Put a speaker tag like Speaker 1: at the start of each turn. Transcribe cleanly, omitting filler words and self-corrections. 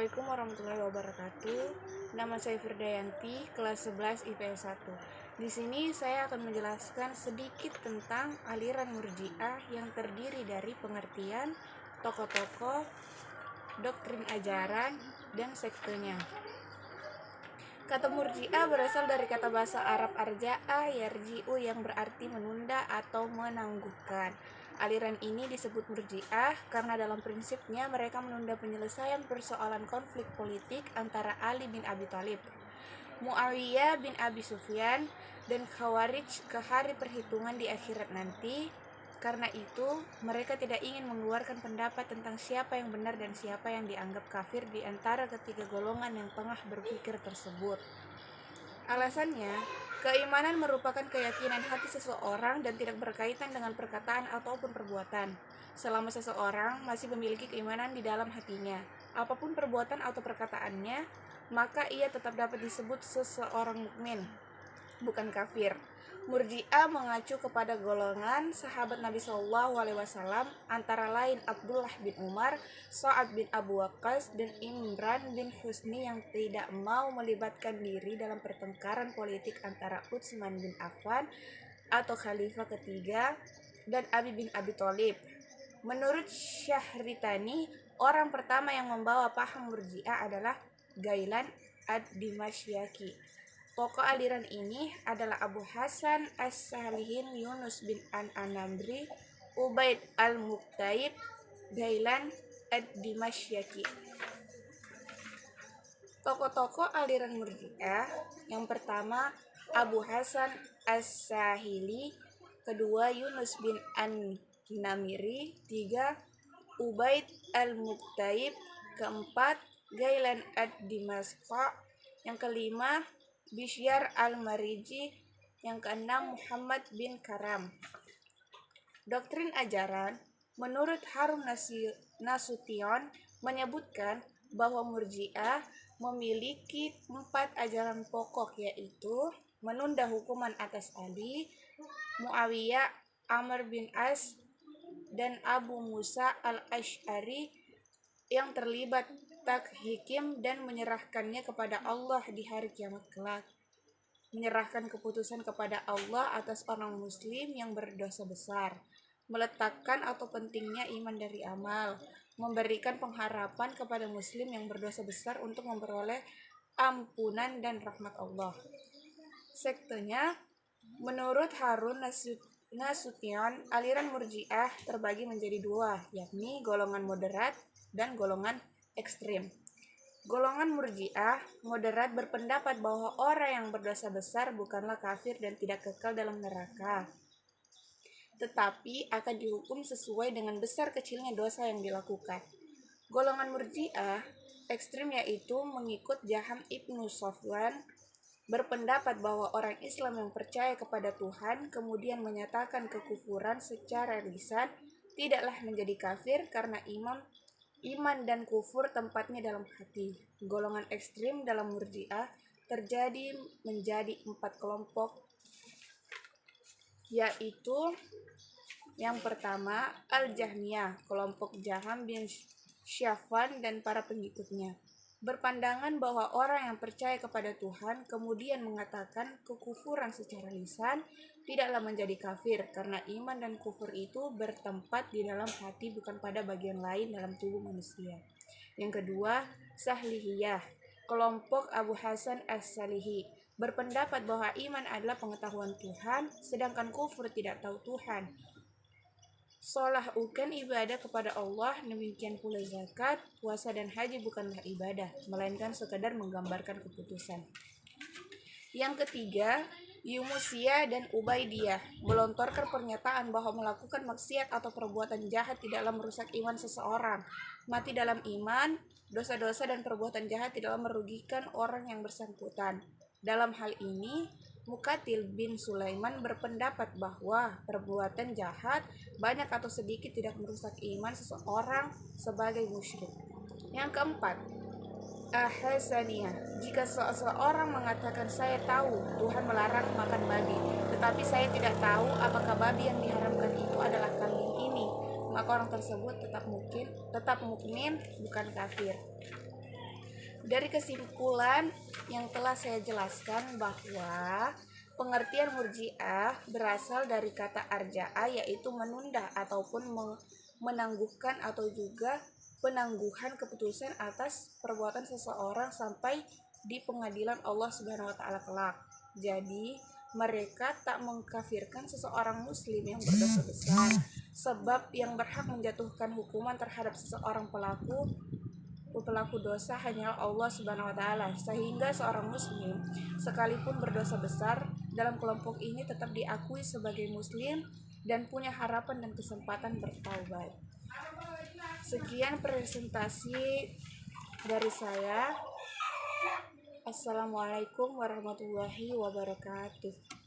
Speaker 1: Assalamualaikum warahmatullahi wabarakatuh. Nama saya Firdayanti, kelas 11 IPS 1. Di sini saya akan menjelaskan sedikit tentang aliran Murji'ah yang terdiri dari pengertian, tokoh-tokoh, doktrin ajaran, dan sektenya. Kata Murji'ah berasal dari kata bahasa Arab arja'a yarji'u yang berarti menunda atau menangguhkan. Aliran ini disebut Murji'ah karena dalam prinsipnya mereka menunda penyelesaian persoalan konflik politik antara Ali bin Abi Thalib, Muawiyah bin Abi Sufyan, dan Khawarij ke hari perhitungan di akhirat nanti. Karena itu, mereka tidak ingin mengeluarkan pendapat tentang siapa yang benar dan siapa yang dianggap kafir di antara ketiga golongan yang tengah berpikir tersebut. Alasannya, keimanan merupakan keyakinan hati seseorang dan tidak berkaitan dengan perkataan ataupun perbuatan. Selama seseorang masih memiliki keimanan di dalam hatinya, apapun perbuatan atau perkataannya, maka ia tetap dapat disebut seseorang mukmin, bukan kafir. Murji'ah mengacu kepada golongan sahabat Nabi SAW, antara lain Abdullah bin Umar, Sa'ad bin Abu Waqqas, dan Imran bin Husni yang tidak mau melibatkan diri dalam pertengkaran politik antara Utsman bin Affan atau khalifah ketiga dan Ali bin Abi Thalib. Menurut Syahritani, orang pertama yang membawa paham Murji'ah adalah Ghailan ad-Dimasyqi. Tokoh aliran ini adalah Abu Hasan As-Salihin, Yunus bin An-Anabri, Ubaid al-Muqtaib, Ghailan ad-Dimasyqi. Tokoh-tokoh aliran Murji'ah: yang pertama Abu Hasan As-Sahili, kedua Yunus bin An-Namiri, tiga Ubaid al-Muqtaib, keempat Ghailan ad-Dimasyqi, yang kelima Bishyar al-Mariji, yang keenam Muhammad bin Karam. Doktrin ajaran: menurut Harun Nasution menyebutkan bahwa Murji'ah memiliki 4 ajaran pokok, yaitu menunda hukuman atas Ali, Muawiyah, Amr bin As, dan Abu Musa al-Asy'ari yang terlibat takhikim dan menyerahkannya kepada Allah di hari kiamat kelak. Menyerahkan keputusan kepada Allah atas orang muslim yang berdosa besar, meletakkan atau pentingnya iman dari amal, memberikan pengharapan kepada muslim yang berdosa besar untuk memperoleh ampunan dan rahmat Allah. Sektenya: menurut Harun Nasution, aliran Murji'ah terbagi menjadi 2, yakni golongan moderat dan golongan ekstrim. Golongan Murji'ah moderat berpendapat bahwa orang yang berdosa besar bukanlah kafir dan tidak kekal dalam neraka, tetapi akan dihukum sesuai dengan besar kecilnya dosa yang dilakukan. Golongan Murji'ah ekstrim, yaitu mengikut Jaham ibnu Safwan, berpendapat bahwa orang Islam yang percaya kepada Tuhan kemudian menyatakan kekufuran secara lisan tidaklah menjadi kafir karena iman dan kufur tempatnya dalam hati. Golongan ekstrim dalam Murji'ah terjadi menjadi 4 kelompok, yaitu yang pertama Al-Jahmiyah, kelompok Jaham bin Safwan dan para pengikutnya, berpandangan bahwa orang yang percaya kepada Tuhan kemudian mengatakan kekufuran secara lisan tidaklah menjadi kafir karena iman dan kufur itu bertempat di dalam hati, bukan pada bagian lain dalam tubuh manusia. Yang kedua, Sahlihiyah, kelompok Abu Hasan As-Salihi, berpendapat bahwa iman adalah pengetahuan Tuhan, sedangkan kufur tidak tahu Tuhan. Shalah bukan ibadah kepada Allah, demikian pula zakat, puasa dan haji bukanlah ibadah, melainkan sekadar menggambarkan keputusan. Yang ketiga, Yumusiyah dan Ubaidiyah, melontarkan pernyataan bahwa melakukan maksiat atau perbuatan jahat tidaklah merusak iman seseorang. Mati dalam iman, dosa-dosa dan perbuatan jahat tidaklah merugikan orang yang bersangkutan. Dalam hal ini, Muqatil bin Sulaiman berpendapat bahwa perbuatan jahat banyak atau sedikit tidak merusak iman seseorang sebagai musyrik. Yang keempat, Hasaniyah, jika seseorang mengatakan saya tahu Tuhan melarang makan babi, tetapi saya tidak tahu apakah babi yang diharamkan itu adalah kambing ini, maka orang tersebut tetap mukmin, bukan kafir. Dari kesimpulan yang telah saya jelaskan bahwa pengertian murji'ah berasal dari kata arja'a, yaitu menunda ataupun menangguhkan atau juga penangguhan keputusan atas perbuatan seseorang sampai di pengadilan Allah Subhanahu wa taala kelak. Jadi, mereka tak mengkafirkan seseorang muslim yang berdosa besar, sebab yang berhak menjatuhkan hukuman terhadap seseorang pelaku dosa hanyalah Allah Subhanahu wa taala, sehingga seorang muslim sekalipun berdosa besar dalam kelompok ini tetap diakui sebagai muslim dan punya harapan dan kesempatan bertaubat. Sekian presentasi dari saya. Assalamualaikum warahmatullahi wabarakatuh.